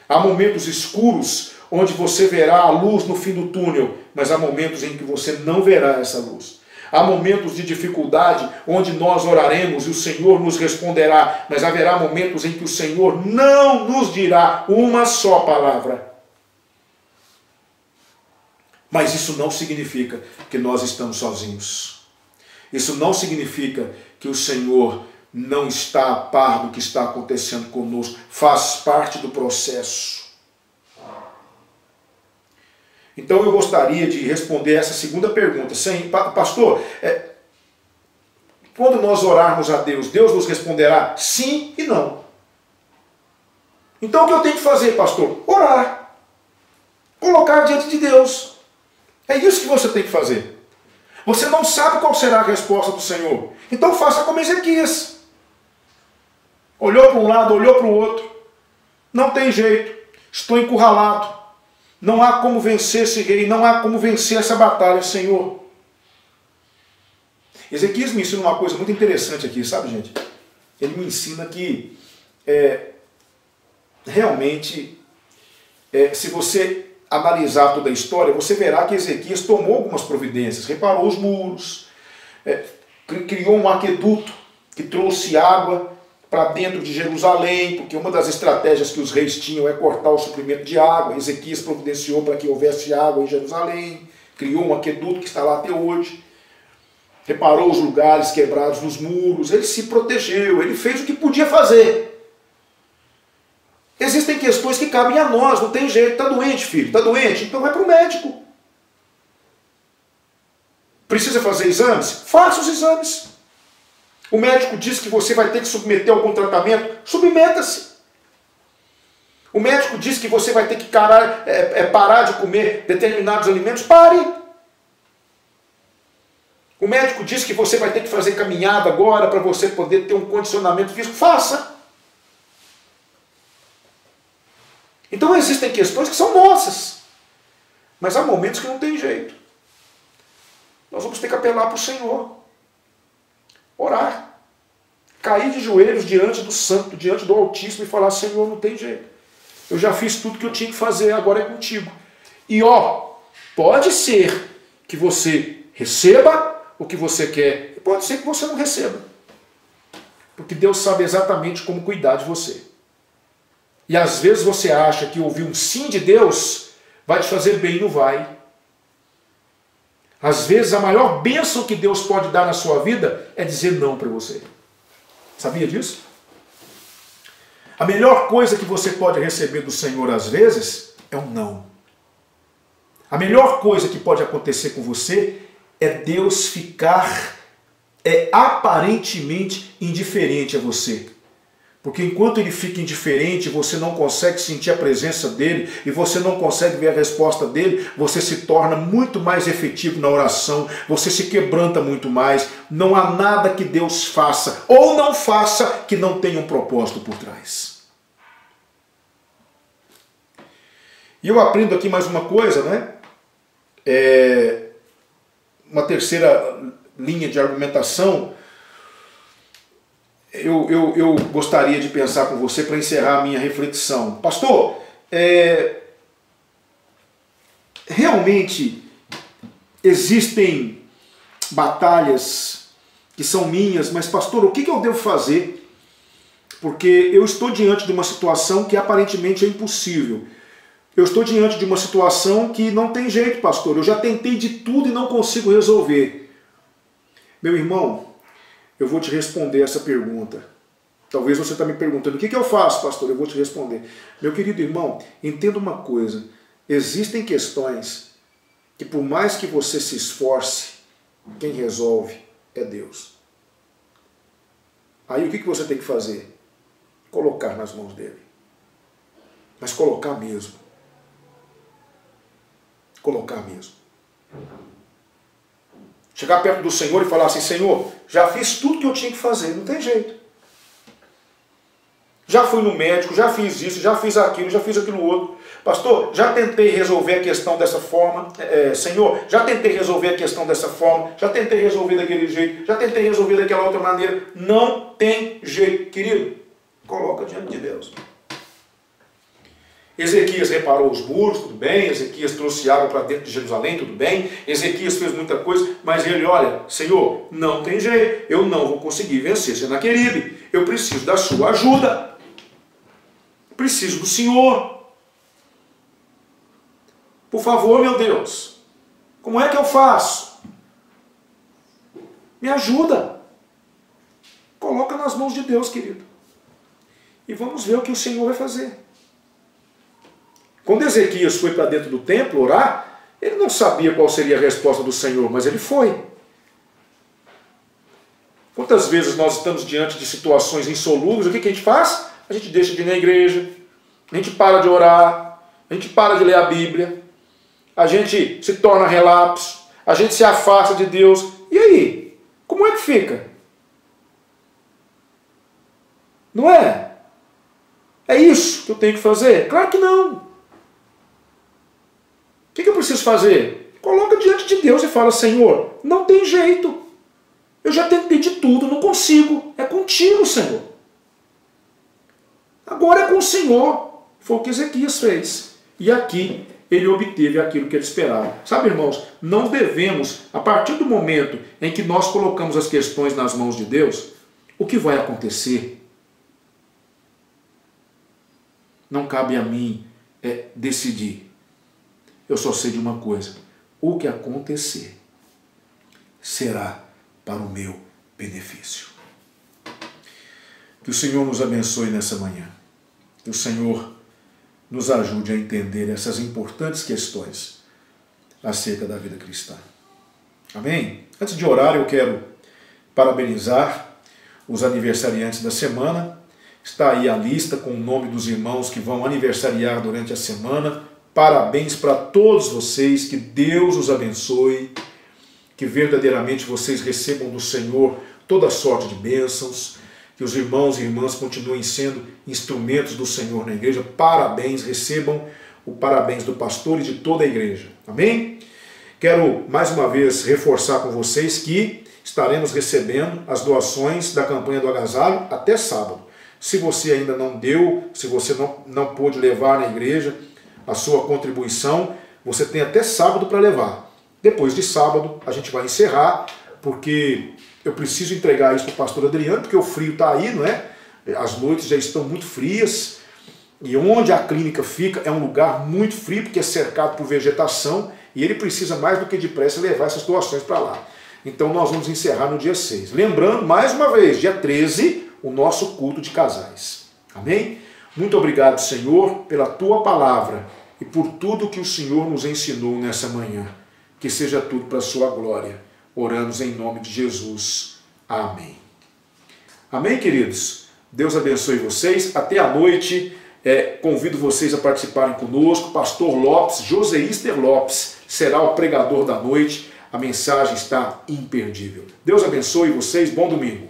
há momentos escuros onde você verá a luz no fim do túnel, mas há momentos em que você não verá essa luz. Há momentos de dificuldade onde nós oraremos e o Senhor nos responderá, mas haverá momentos em que o Senhor não nos dirá uma só palavra. Mas isso não significa que nós estamos sozinhos. Isso não significa que o Senhor não está a par do que está acontecendo conosco. Faz parte do processo. Então eu gostaria de responder essa segunda pergunta. Pastor, quando nós orarmos a Deus, Deus nos responderá sim e não. Então o que eu tenho que fazer, pastor? Orar. Colocar diante de Deus. É isso que você tem que fazer. Você não sabe qual será a resposta do Senhor. Então faça como Ezequias. Olhou para um lado, olhou para o outro. Não tem jeito. Estou encurralado. Não há como vencer esse rei. Não há como vencer essa batalha, Senhor. Ezequias me ensina uma coisa muito interessante aqui, sabe, gente? Ele me ensina que realmente, se você analisar toda a história, você verá que Ezequias tomou algumas providências, reparou os muros, criou um aqueduto que trouxe água para dentro de Jerusalém, porque uma das estratégias que os reis tinham é cortar o suprimento de água. Ezequias providenciou para que houvesse água em Jerusalém, criou um aqueduto que está lá até hoje, reparou os lugares quebrados nos muros, ele se protegeu, ele fez o que podia fazer. Existem questões que cabem a nós, não tem jeito. Está doente, filho? Está doente? Então vai para o médico. Precisa fazer exames? Faça os exames. O médico diz que você vai ter que submeter a algum tratamento? Submeta-se. O médico diz que você vai ter que parar de comer determinados alimentos? Pare. O médico diz que você vai ter que fazer caminhada agora para você poder ter um condicionamento físico? Faça. Então existem questões que são nossas, mas há momentos que não tem jeito. Nós vamos ter que apelar para o Senhor, orar, cair de joelhos diante do Santo, diante do Altíssimo e falar, Senhor, não tem jeito. Eu já fiz tudo que eu tinha que fazer, agora é contigo. E pode ser que você receba o que você quer, e pode ser que você não receba. Porque Deus sabe exatamente como cuidar de você. E às vezes você acha que ouvir um sim de Deus vai te fazer bem e não vai. Às vezes a maior bênção que Deus pode dar na sua vida é dizer não para você. Sabia disso? A melhor coisa que você pode receber do Senhor às vezes é um não. A melhor coisa que pode acontecer com você é Deus ficar aparentemente indiferente a você. Porque enquanto ele fica indiferente, você não consegue sentir a presença dele e você não consegue ver a resposta dele, você se torna muito mais efetivo na oração, você se quebranta muito mais. Não há nada que Deus faça ou não faça que não tenha um propósito por trás. E eu aprendo aqui mais uma coisa, né? Uma terceira linha de argumentação. Eu gostaria de pensar com você para encerrar a minha reflexão. Pastor, realmente existem batalhas que são minhas, mas pastor, o que eu devo fazer? Porque eu estou diante de uma situação que aparentemente é impossível. Eu estou diante de uma situação que não tem jeito, pastor. Eu já tentei de tudo e não consigo resolver. Meu irmão, eu vou te responder essa pergunta. Talvez você está me perguntando, o que eu faço, pastor? Eu vou te responder. Meu querido irmão, entenda uma coisa. Existem questões que por mais que você se esforce, quem resolve é Deus. Aí o que você tem que fazer? Colocar nas mãos dele. Mas colocar mesmo. Colocar mesmo. Chegar perto do Senhor e falar assim, Senhor, já fiz tudo que eu tinha que fazer, não tem jeito. Já fui no médico, já fiz isso, já fiz aquilo outro. Pastor, já tentei resolver a questão dessa forma. Senhor, já tentei resolver a questão dessa forma, já tentei resolver daquele jeito, já tentei resolver daquela outra maneira. Não tem jeito, querido. Coloca diante de Deus. Ezequias reparou os muros, tudo bem. Ezequias trouxe água para dentro de Jerusalém, tudo bem. Ezequias fez muita coisa, mas ele, olha, Senhor, não tem jeito. Eu não vou conseguir vencer Senaqueribe. Eu preciso da sua ajuda. Preciso do Senhor. Por favor, meu Deus. Como é que eu faço? Me ajuda. Coloca nas mãos de Deus, querido. E vamos ver o que o Senhor vai fazer. Quando Ezequias foi para dentro do templo orar, ele não sabia qual seria a resposta do Senhor, mas ele foi. Quantas vezes nós estamos diante de situações insolúveis, o que a gente faz? A gente deixa de ir na igreja, a gente para de orar, a gente para de ler a Bíblia, a gente se torna relapso, a gente se afasta de Deus. E aí? Como é que fica? Não é? É isso que eu tenho que fazer? Claro que não. O que eu preciso fazer? Coloca diante de Deus e fala, Senhor, não tem jeito. Eu já tentei de tudo, não consigo. É contigo, Senhor. Agora é com o Senhor. Foi o que Ezequias fez. E aqui ele obteve aquilo que ele esperava. Sabe, irmãos, não devemos, a partir do momento em que nós colocamos as questões nas mãos de Deus, o que vai acontecer? Não cabe a mim decidir. Eu só sei de uma coisa. O que acontecer será para o meu benefício. Que o Senhor nos abençoe nessa manhã. Que o Senhor nos ajude a entender essas importantes questões acerca da vida cristã. Amém? Antes de orar, eu quero parabenizar os aniversariantes da semana. Está aí a lista com o nome dos irmãos que vão aniversariar durante a semana. Parabéns para todos vocês, que Deus os abençoe, que verdadeiramente vocês recebam do Senhor toda sorte de bênçãos, que os irmãos e irmãs continuem sendo instrumentos do Senhor na igreja. Parabéns, recebam o parabéns do pastor e de toda a igreja. Amém? Quero mais uma vez reforçar com vocês que estaremos recebendo as doações da campanha do agasalho até sábado. Se você ainda não deu, se você não pôde levar na igreja a sua contribuição, você tem até sábado para levar. Depois de sábado a gente vai encerrar, porque eu preciso entregar isso para o pastor Adriano, porque o frio está aí, não é? As noites já estão muito frias E onde a clínica fica é um lugar muito frio, porque é cercado por vegetação, e ele precisa mais do que depressa levar essas doações para lá. Então nós vamos encerrar no dia 6. Lembrando, mais uma vez, dia 13, o nosso culto de casais. Amém? Muito obrigado, Senhor, pela Tua palavra e por tudo que o Senhor nos ensinou nessa manhã. Que seja tudo para a Sua glória. Oramos em nome de Jesus. Amém. Amém, queridos? Deus abençoe vocês. Até a noite. Convido vocês a participarem conosco. Pastor Lopes, Joseíster Lopes, será o pregador da noite. A mensagem está imperdível. Deus abençoe vocês. Bom domingo.